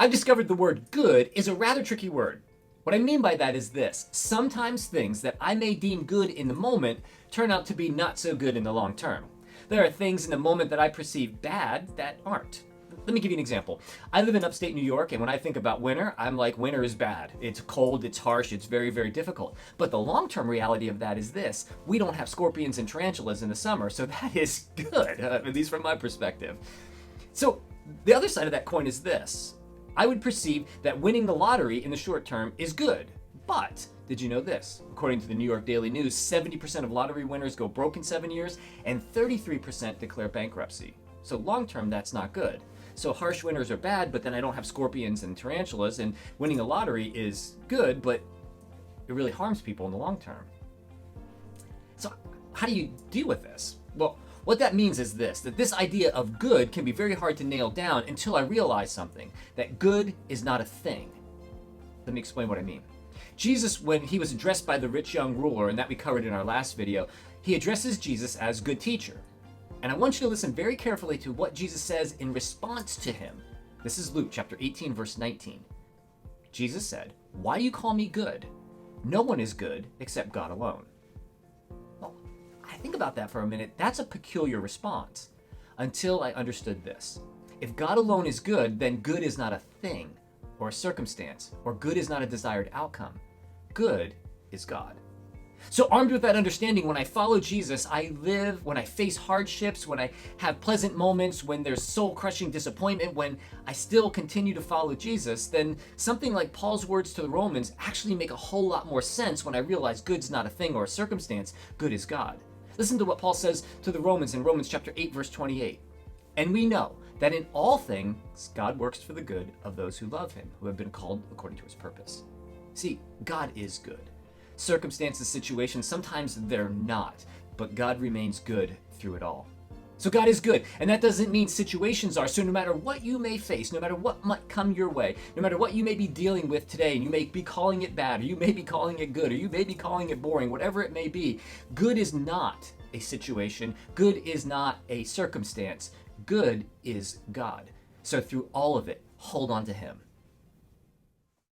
I've discovered the word good is a rather tricky word. What I mean by that is this: sometimes things that I may deem good in the moment turn out to be not so good in the long term. There are things in the moment that I perceive bad that aren't. Let me give you an example. I live in upstate New York, and when I think about winter, I'm like, winter is bad. It's cold, it's harsh, it's very, very difficult. But the long term reality of that is this: we don't have scorpions and tarantulas in the summer, so that is good, at least from my perspective. So the other side of that coin is this: I would perceive that winning the lottery in the short term is good. But did you know this? According to the New York Daily News, 70% of lottery winners go broke in 7 years, and 33% declare bankruptcy. So long term, that's not good. So harsh winters are bad, but then I don't have scorpions and tarantulas, and winning the lottery is good, but it really harms people in the long term. So how do you deal with this? Well, what that means is this: that this idea of good can be very hard to nail down until I realize something, that good is not a thing. Let me explain what I mean. Jesus, when he was addressed by the rich young ruler, and that we covered in our last video, he addresses Jesus as good teacher. And I want you to listen very carefully to what Jesus says in response to him. This is Luke chapter 18, verse 19. Jesus said, "Why do you call me good? No one is good except God alone." Well, I think about that for a minute. That's a peculiar response until I understood this. If God alone is good, then good is not a thing or a circumstance, or good is not a desired outcome. Good is God. So armed with that understanding, when I follow Jesus, I live, when I face hardships, when I have pleasant moments, when there's soul-crushing disappointment, when I still continue to follow Jesus, then something like Paul's words to the Romans actually make a whole lot more sense when I realize good's not a thing or a circumstance, good is God. Listen to what Paul says to the Romans in Romans chapter 8, verse 28. "And we know that in all things God works for the good of those who love him, who have been called according to his purpose." See, God is good. Circumstances, situations, sometimes they're not, but God remains good through it all. So God is good, and that doesn't mean situations are. So no matter what you may face, no matter what might come your way, no matter what you may be dealing with today, and you may be calling it bad, or you may be calling it good, or you may be calling it boring, whatever it may be, good is not a situation. Good is not a circumstance. Good is God. So through all of it, hold on to him.